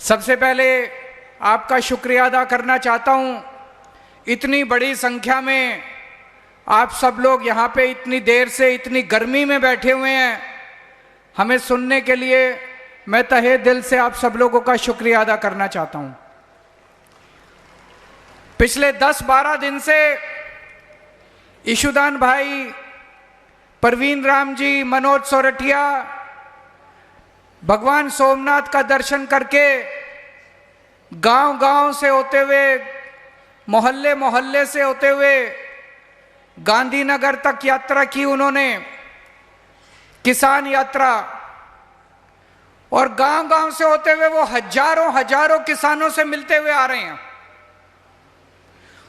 सबसे पहले आपका शुक्रिया अदा करना चाहता हूं। इतनी बड़ी संख्या में आप सब लोग यहाँ पे इतनी देर से इतनी गर्मी में बैठे हुए हैं हमें सुनने के लिए। मैं तहे दिल से आप सब लोगों का शुक्रिया अदा करना चाहता हूं। पिछले 10-12 दिन से ईशुदान भाई, परवीन राम जी, मनोज सोरठिया भगवान सोमनाथ का दर्शन करके गांव-गांव से होते हुए, मोहल्ले मोहल्ले से होते हुए गांधीनगर तक यात्रा की उन्होंने, किसान यात्रा। और गांव-गांव से होते हुए वो हजारों हजारों किसानों से मिलते हुए आ रहे हैं।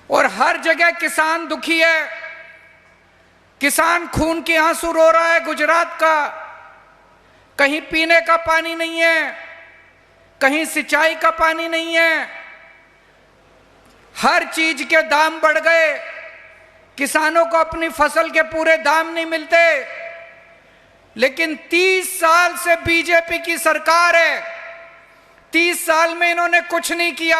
और हर जगह किसान दुखी है, किसान खून के आंसू रो रहा है। गुजरात का कहीं पीने का पानी नहीं है, कहीं सिंचाई का पानी नहीं है, हर चीज के दाम बढ़ गए, किसानों को अपनी फसल के पूरे दाम नहीं मिलते। लेकिन 30 साल से बीजेपी की सरकार है, 30 साल में इन्होंने कुछ नहीं किया।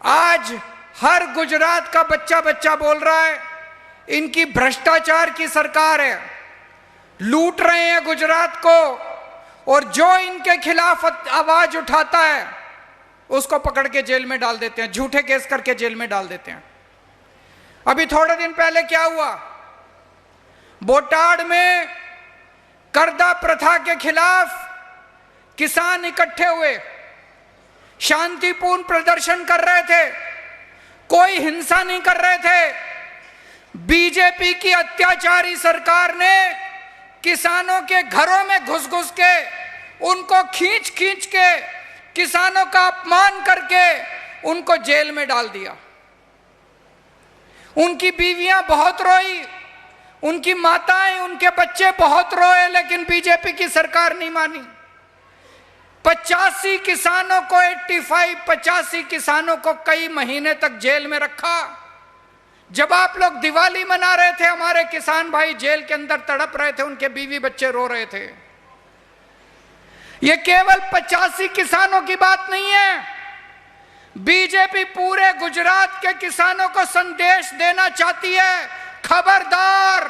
आज हर गुजरात का बच्चा बच्चा बोल रहा है इनकी भ्रष्टाचार की सरकार है, लूट रहे हैं गुजरात को। और जो इनके खिलाफ आवाज उठाता है उसको पकड़ के जेल में डाल देते हैं, झूठे केस करके जेल में डाल देते हैं। अभी थोड़े दिन पहले क्या हुआ, बोटाड़ में करदा प्रथा के खिलाफ किसान इकट्ठे हुए, शांतिपूर्ण प्रदर्शन कर रहे थे, कोई हिंसा नहीं कर रहे थे। बीजेपी की अत्याचारी सरकार ने किसानों के घरों में घुस घुस के, उनको खींच खींच के, किसानों का अपमान करके उनको जेल में डाल दिया। उनकी बीवियां बहुत रोई, उनकी माताएं, उनके बच्चे बहुत रोए, लेकिन बीजेपी की सरकार नहीं मानी। 85 किसानों को 85 किसानों को कई महीने तक जेल में रखा। जब आप लोग दिवाली मना रहे थे, हमारे किसान भाई जेल के अंदर तड़प रहे थे, उनके बीवी बच्चे रो रहे थे। यह केवल 85 किसानों की बात नहीं है, बीजेपी पूरे गुजरात के किसानों को संदेश देना चाहती है। खबरदार,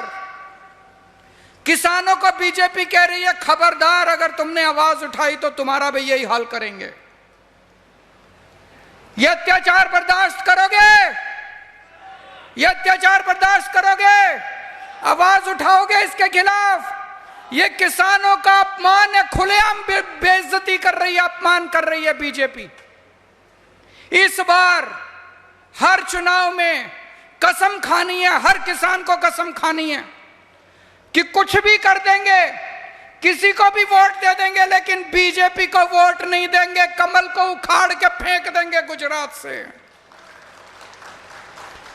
किसानों को बीजेपी कह रही है खबरदार, अगर तुमने आवाज उठाई तो तुम्हारा भी यही हाल करेंगे। यह अत्याचार बर्दाश्त करोगे? यह अत्याचार बर्दाश्त करोगे? आवाज उठाओगे इसके खिलाफ? यह किसानों का अपमान है, खुलेआम बेइज्जती कर रही है, अपमान कर रही है बीजेपी। इस बार हर चुनाव में कसम खानी है, हर किसान को कसम खानी है कि कुछ भी कर देंगे, किसी को भी वोट दे देंगे, लेकिन बीजेपी को वोट नहीं देंगे। कमल को उखाड़ के फेंक देंगे गुजरात से।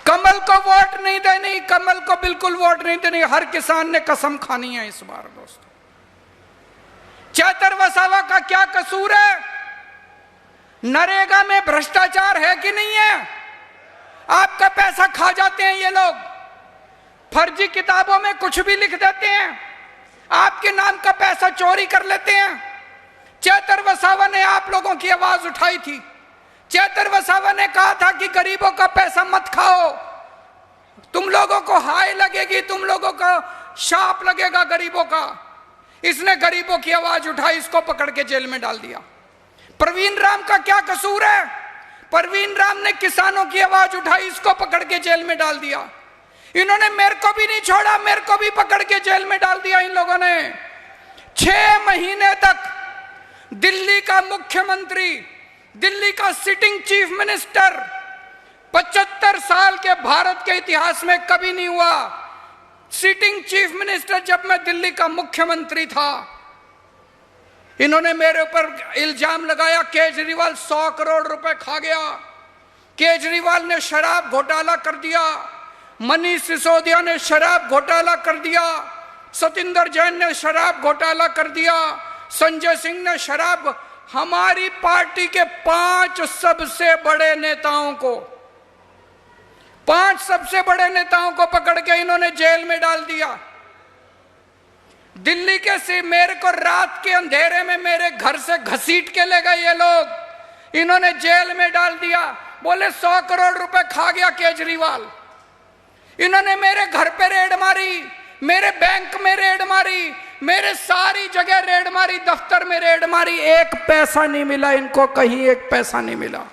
कमल को वोट नहीं देनी, कमल को बिल्कुल वोट नहीं देनी। हर किसान ने कसम खानी है इस बार। दोस्तों, चेतर वसावा का क्या कसूर है? नरेगा में भ्रष्टाचार है कि नहीं है? आपका पैसा खा जाते हैं ये लोग, फर्जी किताबों में कुछ भी लिख देते हैं, आपके नाम का पैसा चोरी कर लेते हैं। चेतर वसावा ने आप लोगों की आवाज उठाई थी। चेतर वसावा ने कहा था कि गरीबों का पैसा मत खाओ, तुम लोगों को हाय लगेगी, तुम लोगों को शाप लगेगा गरीबों का। इसने गरीबों की आवाज उठाई, इसको पकड़ के जेल में डाल दिया। परवीन राम का क्या कसूर है? परवीन राम ने किसानों की आवाज उठाई, इसको पकड़ के जेल में डाल दिया। इन्होंने मेरे को भी नहीं छोड़ा, मेरे को भी पकड़ के जेल में डाल दिया इन लोगों ने। 6 महीने तक दिल्ली का मुख्यमंत्री, दिल्ली का सिटिंग चीफ मिनिस्टर, 75 साल के भारत के इतिहास में कभी नहीं हुआ। सिटिंग चीफ मिनिस्टर जब मैं दिल्ली का मुख्यमंत्री था, इन्होंने मेरे ऊपर इल्जाम लगाया केजरीवाल 100 करोड़ रुपए खा गया, केजरीवाल ने शराब घोटाला कर दिया, मनीष सिसोदिया ने शराब घोटाला कर दिया, सतिंदर जैन ने शराब घोटाला कर दिया, संजय सिंह ने शराब। हमारी पार्टी के 5 सबसे बड़े नेताओं को, 5 सबसे बड़े नेताओं को पकड़ के इन्होंने जेल में डाल दिया। दिल्ली के से मेरे को रात के अंधेरे में मेरे घर से घसीट के ले गए ये लोग, इन्होंने जेल में डाल दिया। बोले 100 करोड़ रुपए खा गया केजरीवाल। इन्होंने मेरे घर पे रेड मारी, मेरे बैंक में रेड मारी, मेरे सारी जगह रेड मारी, दफ्तर में रेड मारी, एक पैसा नहीं मिला इनको, कहीं एक पैसा नहीं मिला।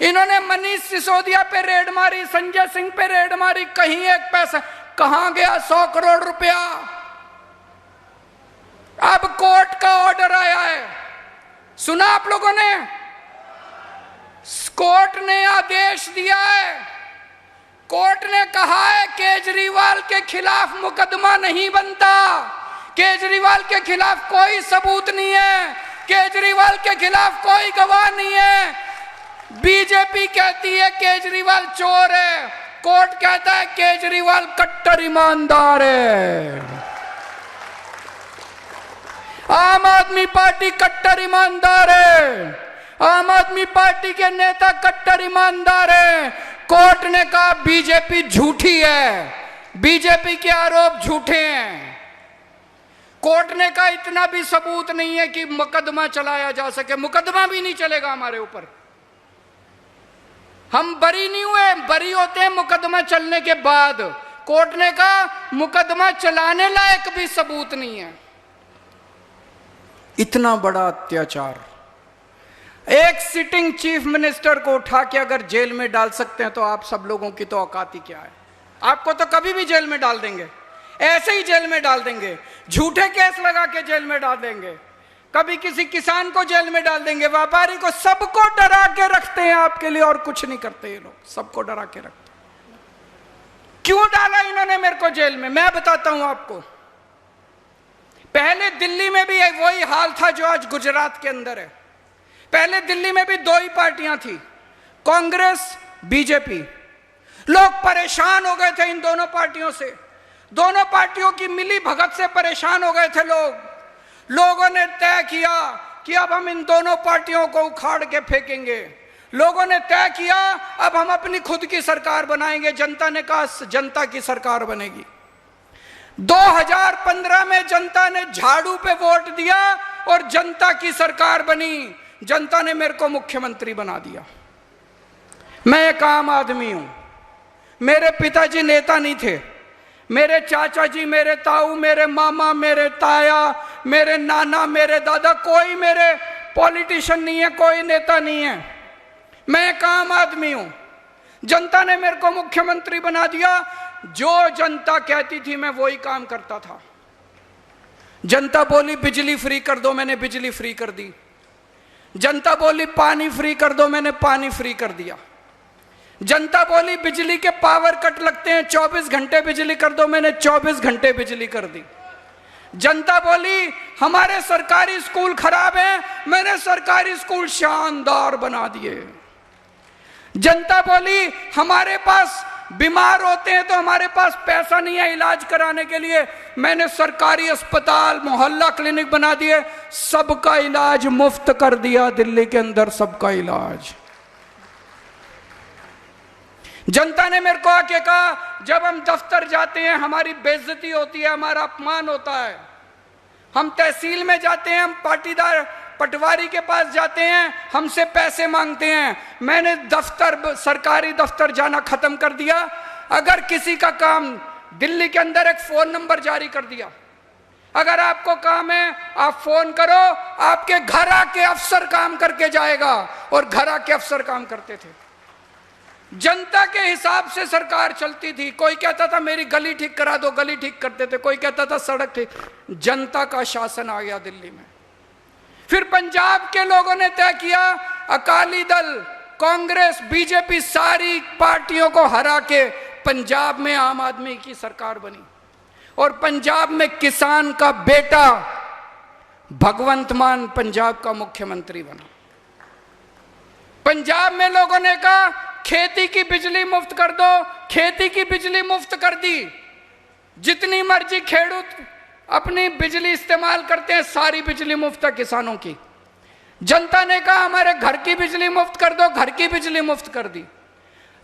इन्होंने मनीष सिसोदिया पे रेड मारी, संजय सिंह पे रेड मारी, कहीं एक पैसा। कहां गया 100 करोड़ रुपया? अब कोर्ट का ऑर्डर आया है, सुना आप लोगों ने? कोर्ट ने आदेश दिया है, कोर्ट ने कहा है केजरीवाल के खिलाफ मुकदमा नहीं बनता, केजरीवाल के खिलाफ कोई सबूत नहीं है, केजरीवाल के खिलाफ कोई गवाह नहीं है। बीजेपी कहती है केजरीवाल चोर है, कोर्ट कहता है केजरीवाल कट्टर ईमानदार है। आम आदमी पार्टी कट्टर ईमानदार है, आम आदमी पार्टी के नेता कट्टर ईमानदार है। कोर्ट ने कहा बीजेपी झूठी है, बीजेपी के आरोप झूठे हैं। कोर्ट ने कहा इतना भी सबूत नहीं है कि मुकदमा चलाया जा सके, मुकदमा भी नहीं चलेगा हमारे ऊपर, हम बरी नहीं हुए, बरी होते हैं मुकदमा चलने के बाद। कोर्ट ने कहा मुकदमा चलाने लायक भी सबूत नहीं है। इतना बड़ा अत्याचार, एक सिटिंग चीफ मिनिस्टर को उठा के अगर जेल में डाल सकते हैं तो आप सब लोगों की तो औकात ही क्या है? आपको तो कभी भी जेल में डाल देंगे, ऐसे ही जेल में डाल देंगे, झूठे केस लगा के जेल में डाल देंगे, कभी किसी किसान को जेल में डाल देंगे, व्यापारी को, सबको डरा के रखते हैं आपके लिए और कुछ नहीं करते ये लोग, सबको डरा के रखते हैं। क्यों डाला इन्होंने मेरे को जेल में? मैं बताता हूं आपको। पहले दिल्ली में भी वही हाल था जो आज गुजरात के अंदर है। पहले दिल्ली में भी दो ही पार्टियां थी, कांग्रेस बीजेपी। लोग परेशान हो गए थे इन दोनों पार्टियों से, दोनों पार्टियों की मिली भगत से परेशान हो गए थे लोग। लोगों ने तय किया कि अब हम इन दोनों पार्टियों को उखाड़ के फेंकेंगे। लोगों ने तय किया अब हम अपनी खुद की सरकार बनाएंगे। जनता ने कहा जनता की सरकार बनेगी। 2015 में जनता ने झाड़ू पे वोट दिया और जनता की सरकार बनी। जनता ने मेरे को मुख्यमंत्री बना दिया। मैं एक आम आदमी हूं, मेरे पिताजी नेता नहीं थे, मेरे चाचा जी, मेरे ताऊ, मेरे मामा, मेरे ताया, मेरे नाना, मेरे दादा, कोई मेरे पॉलिटिशियन नहीं है, कोई नेता नहीं है। मैं एक आम आदमी हूं। जनता ने मेरे को मुख्यमंत्री बना दिया। जो जनता कहती थी मैं वही काम करता था। जनता बोली बिजली फ्री कर दो, मैंने बिजली फ्री कर दी। जनता बोली पानी फ्री कर दो, मैंने पानी फ्री कर दिया। जनता बोली बिजली के पावर कट लगते हैं, 24 घंटे बिजली कर दो, मैंने 24 घंटे बिजली कर दी। जनता बोली हमारे सरकारी स्कूल खराब हैं, मैंने सरकारी स्कूल शानदार बना दिए। जनता बोली हमारे पास बीमार होते हैं तो हमारे पास पैसा नहीं है इलाज कराने के लिए, मैंने सरकारी अस्पताल, मोहल्ला क्लिनिक बना दिए, सबका इलाज मुफ्त कर दिया दिल्ली के अंदर, सबका इलाज। जनता ने मेरे को आके कहा जब हम दफ्तर जाते हैं हमारी बेइज्जती होती है, हमारा अपमान होता है। हम तहसील में जाते हैं, हम पाटीदार पटवारी के पास जाते हैं, हमसे पैसे मांगते हैं। मैंने दफ्तर, सरकारी दफ्तर जाना खत्म कर दिया। अगर किसी का काम, दिल्ली के अंदर एक फोन नंबर जारी कर दिया, अगर आपको काम है आप फोन करो, आपके घर आके अफसर काम करके जाएगा। और घर आके अफसर काम करते थे। जनता के हिसाब से सरकार चलती थी। कोई कहता था मेरी गली ठीक करा दो, गली ठीक करते थे। कोई कहता था सड़क ठीक। जनता का शासन आ गया दिल्ली में। फिर पंजाब के लोगों ने तय किया, अकाली दल, कांग्रेस, बीजेपी, सारी पार्टियों को हरा के पंजाब में आम आदमी की सरकार बनी। और पंजाब में किसान का बेटा भगवंत मान पंजाब का मुख्यमंत्री बना। पंजाब में लोगों ने कहा खेती की बिजली मुफ्त कर दो, खेती की बिजली मुफ्त कर दी। जितनी मर्जी खेडूत अपनी बिजली इस्तेमाल करते हैं, सारी बिजली मुफ्त है किसानों की। जनता ने कहा हमारे घर की बिजली मुफ्त कर दो, घर की बिजली मुफ्त कर दी।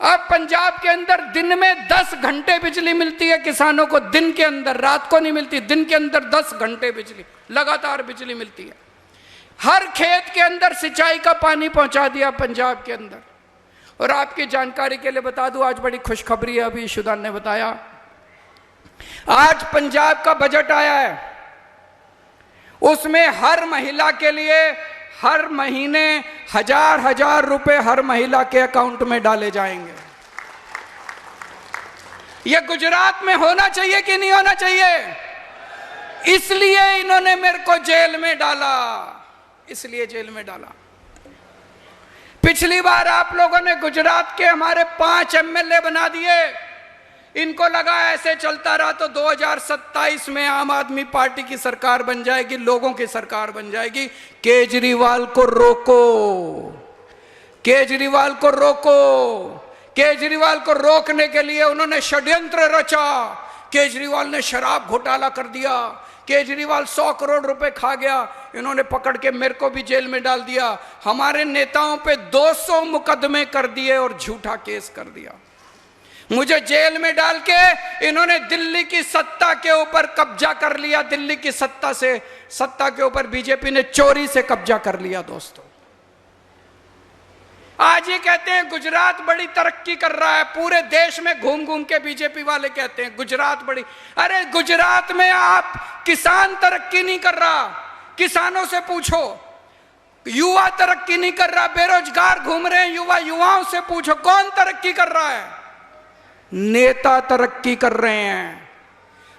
अब पंजाब के अंदर दिन में 10 घंटे बिजली मिलती है किसानों को, दिन के अंदर, रात को नहीं मिलती, दिन के अंदर 10 घंटे बिजली, लगातार बिजली मिलती है। हर खेत के अंदर सिंचाई का पानी पहुंचा दिया पंजाब के अंदर। और आपकी जानकारी के लिए बता दूं, आज बड़ी खुशखबरी है, अभी ईशुदान ने बताया, आज पंजाब का बजट आया है, उसमें हर महिला के लिए हर महीने 1000 रुपए हर महिला के अकाउंट में डाले जाएंगे। यह गुजरात में होना चाहिए कि नहीं होना चाहिए? इसलिए इन्होंने मेरे को जेल में डाला, इसलिए जेल में डाला। पिछली बार आप लोगों ने गुजरात के हमारे 5 एमएलए बना दिए, इनको लगा ऐसे चलता रहा तो 2027 में आम आदमी पार्टी की सरकार बन जाएगी, लोगों की सरकार बन जाएगी। केजरीवाल को रोको, केजरीवाल को रोको। केजरीवाल को रोकने के लिए उन्होंने षड्यंत्र रचा। केजरीवाल ने शराब घोटाला कर दिया, केजरीवाल 100 करोड़ रुपए खा गया, इन्होंने पकड़ के मेरे को भी जेल में डाल दिया। हमारे नेताओं पे 200 मुकदमे कर दिए और झूठा केस कर दिया। मुझे जेल में डाल के इन्होंने दिल्ली की सत्ता के ऊपर कब्जा कर लिया। दिल्ली की सत्ता के ऊपर बीजेपी ने चोरी से कब्जा कर लिया। दोस्तों, आज ये कहते हैं गुजरात बड़ी तरक्की कर रहा है, पूरे देश में घूम घूम के बीजेपी वाले कहते हैं गुजरात बड़ी। अरे गुजरात में आप किसान तरक्की नहीं कर रहा, किसानों से पूछो। युवा तरक्की नहीं कर रहा, बेरोजगार घूम रहे हैं युवाओं से पूछो कौन तरक्की कर रहा है? नेता तरक्की कर रहे हैं।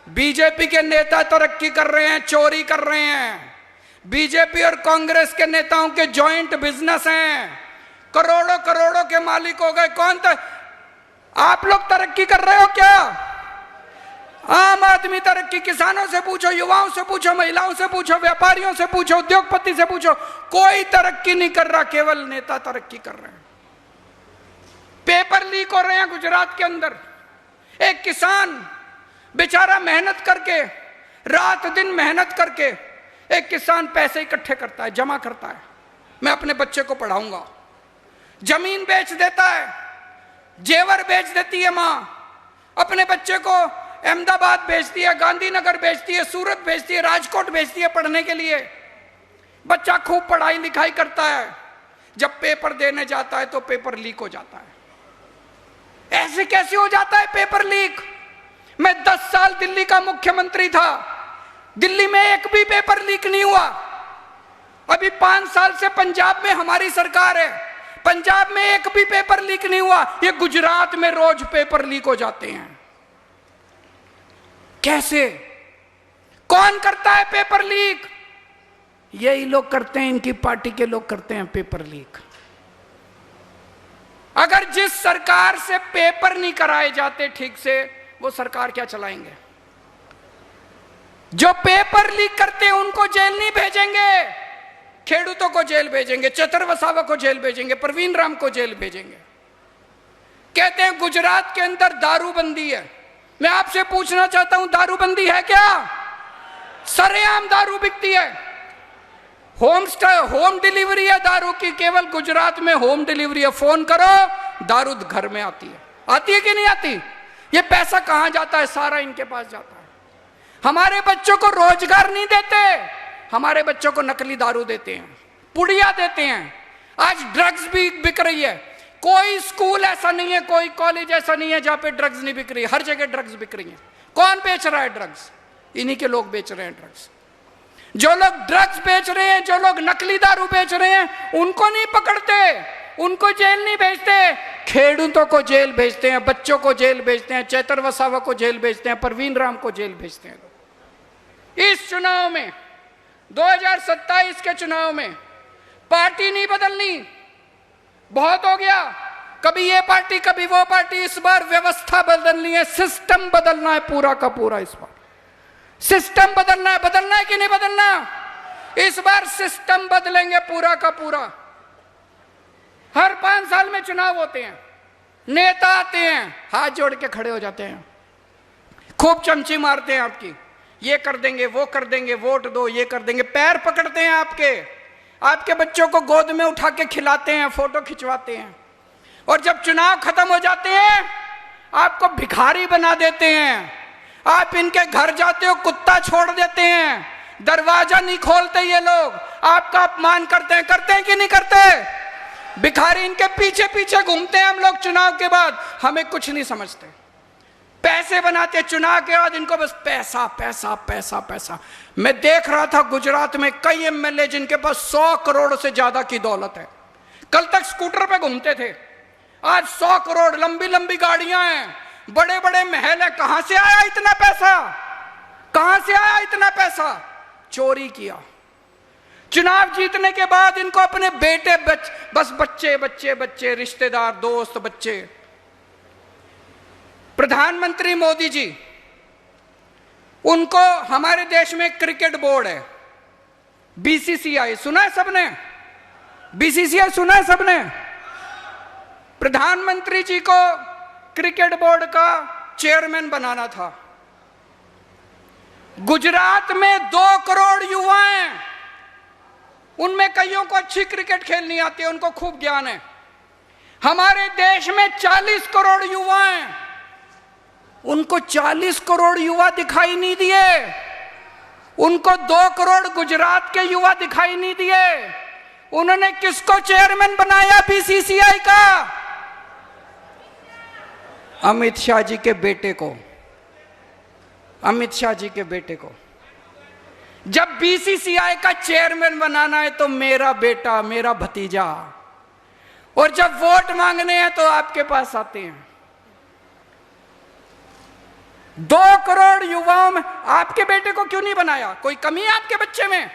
बीजेपी के नेता तरक्की कर रहे हैं, चोरी कर रहे हैं। बीजेपी और कांग्रेस के नेताओं के जॉइंट बिजनेस हैं, करोड़ों करोड़ों के मालिक हो गए। आप लोग तरक्की कर रहे हो क्या? आम आदमी तरक्की, किसानों से पूछो, युवाओं से पूछो, महिलाओं से पूछो, व्यापारियों से पूछो, उद्योगपति से पूछो, कोई तरक्की नहीं कर रहा, केवल नेता तरक्की कर रहे हैं। पेपर लीक हो रहे हैं गुजरात के अंदर। एक किसान बेचारा मेहनत करके, रात दिन मेहनत करके, एक किसान पैसे इकट्ठे करता है, जमा करता है, मैं अपने बच्चे को पढ़ाऊंगा। जमीन बेच देता है, जेवर बेच देती है मां, अपने बच्चे को अहमदाबाद भेजती है, गांधीनगर भेजती है, सूरत भेजती है, राजकोट भेजती है पढ़ने के लिए। बच्चा खूब पढ़ाई लिखाई करता है, जब पेपर देने जाता है तो पेपर लीक हो जाता है। ऐसे कैसे हो जाता है पेपर लीक? मैं 10 साल दिल्ली का मुख्यमंत्री था, दिल्ली में एक भी पेपर लीक नहीं हुआ। अभी 5 साल से पंजाब में हमारी सरकार है, पंजाब में एक भी पेपर लीक नहीं हुआ। ये गुजरात में रोज पेपर लीक हो जाते हैं। कैसे? कौन करता है पेपर लीक? यही लोग करते हैं, इनकी पार्टी के लोग करते हैं पेपर लीक। अगर जिस सरकार से पेपर नहीं कराए जाते ठीक से, वो सरकार क्या चलाएंगे? जो पेपर लीक करते हैं उनको जेल नहीं भेजेंगे, खेडूतों को जेल भेजेंगे, चतर वसावा को जेल भेजेंगे, प्रवीण राम को जेल भेजेंगे। कहते हैं गुजरात के अंदर दारूबंदी है। मैं आपसे पूछना चाहता हूं, दारूबंदी है क्या? सरेआम दारू बिकती है, होम डिलीवरी है दारू की, केवल गुजरात में होम डिलीवरी है। फोन करो, दारू घर में आती है। आती है कि नहीं आती? ये पैसा कहां जाता है? सारा इनके पास जाता है। हमारे बच्चों को रोजगार नहीं देते, हमारे बच्चों को नकली दारू देते हैं, पुड़िया देते हैं। आज ड्रग्स भी बिक रही है। कोई स्कूल ऐसा नहीं है, कोई कॉलेज ऐसा नहीं है जहां पे ड्रग्स नहीं बिक रही है। हर जगह ड्रग्स बिक रही है। कौन बेच रहा है ड्रग्स? इन्हीं के लोग बेच रहे हैं ड्रग्स। जो लोग ड्रग्स बेच रहे हैं, जो लोग नकली दारू बेच रहे हैं, उनको नहीं पकड़ते, उनको जेल नहीं भेजते, खेडूतों को जेल भेजते हैं, बच्चों को जेल भेजते हैं, चेतर वसावा को जेल भेजते हैं, प्रवीण राम को जेल भेजते हैं। इस चुनाव में, 2027 के चुनाव में पार्टी नहीं बदलनी, बहुत हो गया, कभी ये पार्टी कभी वो पार्टी। इस बार व्यवस्था बदलनी है, सिस्टम बदलना है पूरा का पूरा। इस बार सिस्टम बदलना है कि नहीं बदलना? इस बार सिस्टम बदलेंगे पूरा का पूरा। हर 5 साल में चुनाव होते हैं, नेता आते हैं, हाथ जोड़ के खड़े हो जाते हैं, खूब चमची मारते हैं आपकी, ये कर देंगे, वो कर देंगे, वोट दो, ये कर देंगे, पैर पकड़ते हैं आपके बच्चों को गोद में उठा के खिलाते हैं, फोटो खिंचवाते हैं। और जब चुनाव खत्म हो जाते हैं आपको भिखारी बना देते हैं। आप इनके घर जाते हो कुत्ता छोड़ देते हैं, दरवाजा नहीं खोलते ये लोग, आपका अपमान करते हैं कि नहीं करते? भिखारी इनके पीछे पीछे घूमते हैं हम लोग चुनाव के बाद, हमें कुछ नहीं समझते। पैसे बनाते चुनाव के बाद, इनको बस पैसा पैसा पैसा पैसा। मैं देख रहा था गुजरात में कई एमएलए जिनके पास 100 करोड़ से ज्यादा की दौलत है, कल तक स्कूटर पे घूमते थे, आज 100 करोड़, लंबी लंबी गाड़ियां हैं, बड़े बड़े महल है। कहां से आया इतना पैसा? कहां से आया इतना पैसा? चोरी किया। चुनाव जीतने के बाद इनको अपने बेटे बस बच्चे बच्चे बच्चे, रिश्तेदार, दोस्त, बच्चे। प्रधानमंत्री मोदी जी, उनको हमारे देश में क्रिकेट बोर्ड है, बीसीसीआई, सुना है सबने? बीसीसीआई सुना है सबने? प्रधानमंत्री जी को क्रिकेट बोर्ड का चेयरमैन बनाना था। गुजरात में 2 करोड़ युवा हैं, उनमें कईयों को अच्छी क्रिकेट खेलनी आती है, उनको खूब ज्ञान है। हमारे देश में 40 करोड़ युवा हैं, उनको 40 करोड़ युवा दिखाई नहीं दिए, उनको 2 करोड़ गुजरात के युवा दिखाई नहीं दिए। उन्होंने किसको चेयरमैन बनाया बीसीसीआई का? अमित शाह जी के बेटे को, अमित शाह जी के बेटे को। जब बीसीसीआई का चेयरमैन बनाना है तो मेरा बेटा, मेरा भतीजा, और जब वोट मांगने हैं तो आपके पास आते हैं। 2 करोड़ युवाओं में आपके बेटे को क्यों नहीं बनाया? कोई कमी है आपके बच्चे में?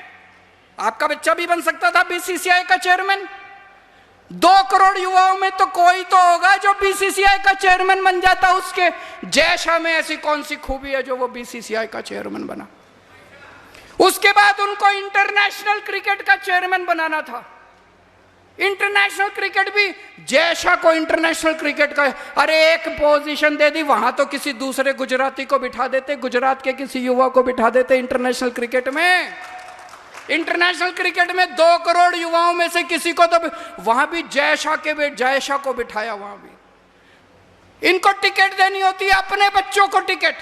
आपका बच्चा भी बन सकता था बीसीसीआई का चेयरमैन। 2 करोड़ युवाओं में तो कोई तो होगा जो बीसीसीआई का चेयरमैन बन जाता। उसके जैसा में ऐसी कौन सी खूबी है जो वो बीसीसीआई का चेयरमैन बना? उसके बाद उनको इंटरनेशनल क्रिकेट का चेयरमैन बनाना था। इंटरनेशनल क्रिकेट भी जैसा को इंटरनेशनल क्रिकेट का, अरे एक पोजीशन दे दी, वहां तो किसी दूसरे गुजराती को बिठा देते, गुजरात के किसी युवा को बिठा देते इंटरनेशनल क्रिकेट में। इंटरनेशनल क्रिकेट में 2 करोड़ युवाओं में से किसी को तो वहां भी जयशाह को बिठाया। वहां भी इनको टिकट देनी होती है, अपने बच्चों को टिकट,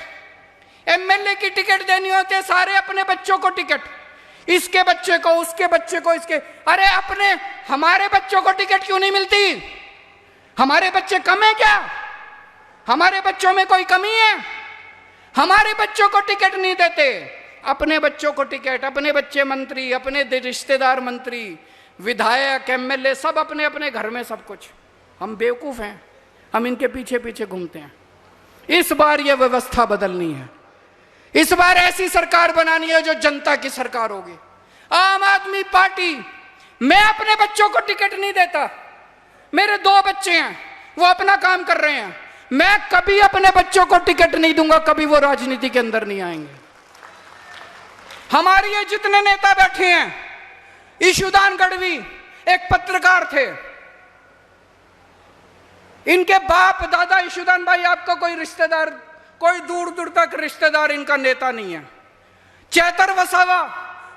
एमएलए की टिकट देनी होती है, सारे अपने बच्चों को टिकट, इसके बच्चे को, उसके बच्चे को, इसके। अरे अपने हमारे बच्चों को टिकट क्यों नहीं मिलती? हमारे बच्चे कम है क्या? हमारे बच्चों में कोई कमी है? हमारे बच्चों को टिकट नहीं देते, अपने बच्चों को टिकट। अपने बच्चे मंत्री, अपने रिश्तेदार मंत्री, विधायक, एमएलए, सब अपने अपने घर में सब कुछ। हम बेवकूफ हैं, हम इनके पीछे पीछे घूमते हैं। इस बार यह व्यवस्था बदलनी है। इस बार ऐसी सरकार बनानी है जो जनता की सरकार होगी। आम आदमी पार्टी, मैं अपने बच्चों को टिकट नहीं देता, मेरे 2 बच्चे हैं, वो अपना काम कर रहे हैं, मैं कभी अपने बच्चों को टिकट नहीं दूंगा, कभी वो राजनीति के अंदर नहीं आएंगे। हमारे ये जितने नेता बैठे हैं, ईशुदान गढ़वी एक पत्रकार थे, इनके बाप दादा ईशुदान भाई, आपका कोई रिश्तेदार, कोई दूर दूर तक रिश्तेदार इनका नेता नहीं है। चैतर वसावा,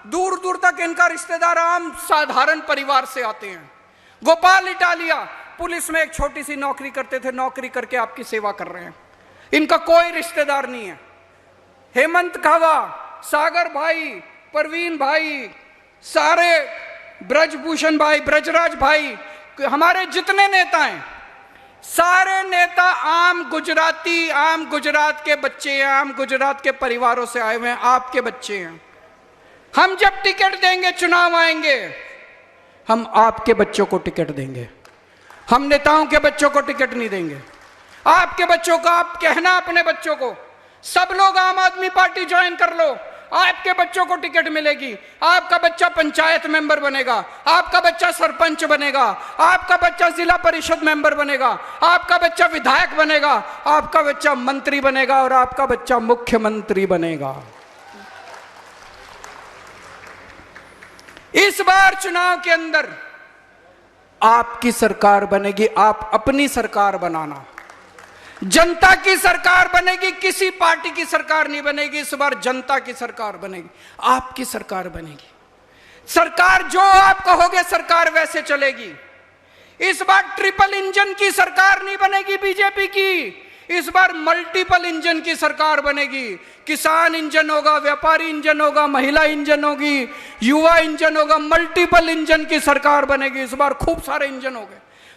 दूर दूर तक इनका रिश्तेदार आम साधारण परिवार से आते हैं। गोपाल इटालिया पुलिस में एक छोटी सी नौकरी करते थे, नौकरी करके आपकी सेवा कर रहे हैं, इनका कोई रिश्तेदार नहीं है। हेमंत कहवा, सागर भाई, परवीन भाई, सारे ब्रजभूषण भाई, ब्रजराज भाई, हमारे जितने नेता हैं, सारे नेता आम गुजराती, आम गुजरात के बच्चे हैं, आम गुजरात के परिवारों से आए हुए हैं, आपके बच्चे हैं। हम जब टिकट देंगे, चुनाव आएंगे, हम आपके बच्चों को टिकट देंगे, हम नेताओं के बच्चों को टिकट नहीं देंगे। आपके बच्चों को, आप कहना अपने बच्चों को, सब लोग आम आदमी पार्टी ज्वाइन कर लो, आपके बच्चों को टिकट मिलेगी। आपका बच्चा पंचायत मेंबर बनेगा, आपका बच्चा सरपंच बनेगा, आपका बच्चा जिला परिषद मेंबर बनेगा, आपका बच्चा विधायक बनेगा, आपका बच्चा मंत्री बनेगा, और आपका बच्चा मुख्यमंत्री बनेगा। इस बार चुनाव के अंदर आपकी सरकार बनेगी, आप अपनी सरकार बनाना, जनता की सरकार बनेगी, किसी पार्टी की सरकार नहीं बनेगी। इस बार जनता की सरकार बनेगी, आपकी सरकार बनेगी। सरकार जो आप कहोगे सरकार वैसे चलेगी। इस बार ट्रिपल इंजन की सरकार नहीं बनेगी बीजेपी की, इस बार मल्टीपल इंजन की सरकार बनेगी। किसान इंजन होगा, व्यापारी इंजन होगा, महिला इंजन होगी, युवा इंजन होगा, मल्टीपल इंजन की सरकार बनेगी। इस बार खूब सारे इंजन होंगे।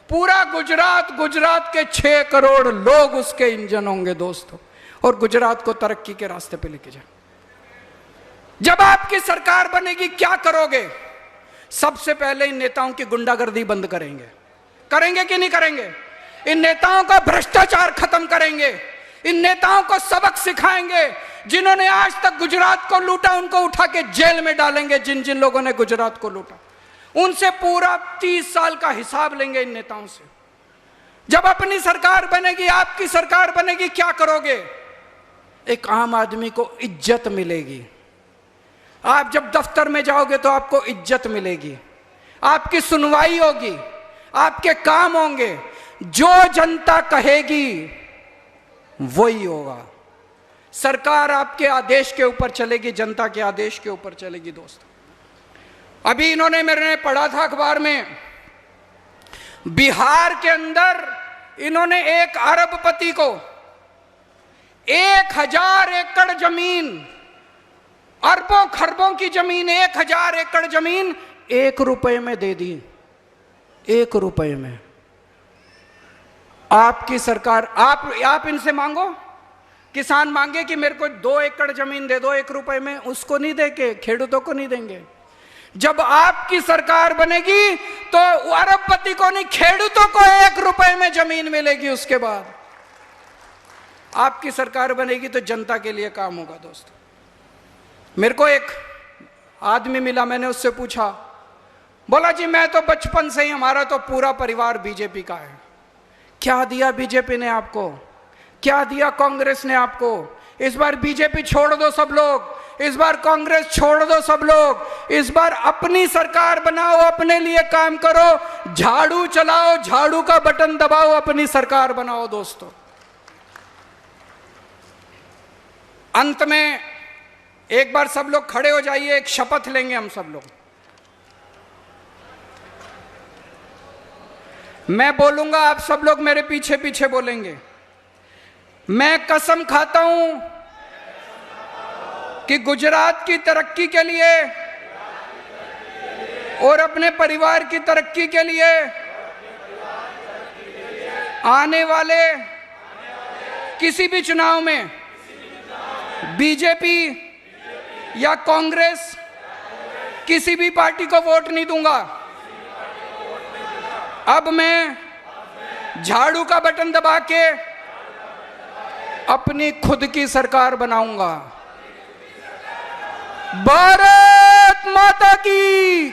पूरा गुजरात के 6 करोड़ लोग उसके इंजन होंगे दोस्तों, और गुजरात को तरक्की के रास्ते पे लेके जाए। जब आपकी सरकार बनेगी क्या करोगे? सबसे पहले इन नेताओं की गुंडागर्दी बंद करेंगे। करेंगे कि नहीं करेंगे? इन नेताओं का भ्रष्टाचार खत्म करेंगे। इन नेताओं को सबक सिखाएंगे। जिन्होंने आज तक गुजरात को लूटा उनको उठा के जेल में डालेंगे। जिन जिन लोगों ने गुजरात को लूटा उनसे पूरा 30 साल का हिसाब लेंगे इन नेताओं से। जब अपनी सरकार बनेगी, आपकी सरकार बनेगी, क्या करोगे? एक आम आदमी को इज्जत मिलेगी। आप जब दफ्तर में जाओगे तो आपको इज्जत मिलेगी, आपकी सुनवाई होगी, आपके काम होंगे। जो जनता कहेगी वही होगा। सरकार आपके आदेश के ऊपर चलेगी, जनता के आदेश के ऊपर चलेगी दोस्तों। अभी इन्होंने, मैंने पढ़ा था अखबार में, बिहार के अंदर इन्होंने एक अरबपति को 1000 एकड़ जमीन, अरबों खरबों की जमीन, 1000 एकड़ जमीन 1 रुपए में दे दी। 1 रुपए में। आपकी सरकार, आप इनसे मांगो, किसान मांगे कि मेरे को 2 एकड़ जमीन दे दो 1 रुपए में, उसको नहीं देंगे, खेडूतों को नहीं देंगे। जब आपकी सरकार बनेगी तो अरबपति को नहीं, खेडूतों को 1 रुपए में जमीन मिलेगी। उसके बाद आपकी सरकार बनेगी तो जनता के लिए काम होगा दोस्तों। मेरे को एक आदमी मिला, मैंने उससे पूछा, बोला जी मैं तो बचपन से ही, हमारा तो पूरा परिवार बीजेपी का है। क्या दिया बीजेपी ने आपको? क्या दिया कांग्रेस ने आपको? इस बार बीजेपी छोड़ दो सब लोग, इस बार कांग्रेस छोड़ दो सब लोग, इस बार अपनी सरकार बनाओ, अपने लिए काम करो, झाड़ू चलाओ, झाड़ू का बटन दबाओ, अपनी सरकार बनाओ दोस्तों। अंत में एक बार सब लोग खड़े हो जाइए, एक शपथ लेंगे हम सब लोग। मैं बोलूंगा, आप सब लोग मेरे पीछे पीछे बोलेंगे। मैं कसम खाता हूं कि गुजरात की तरक्की के लिए और अपने परिवार की तरक्की के लिए आने वाले किसी भी चुनाव में बीजेपी या कांग्रेस किसी भी पार्टी को वोट नहीं दूंगा। अब मैं झाड़ू का बटन दबा के अपनी खुद की सरकार बनाऊंगा। भारत माता की।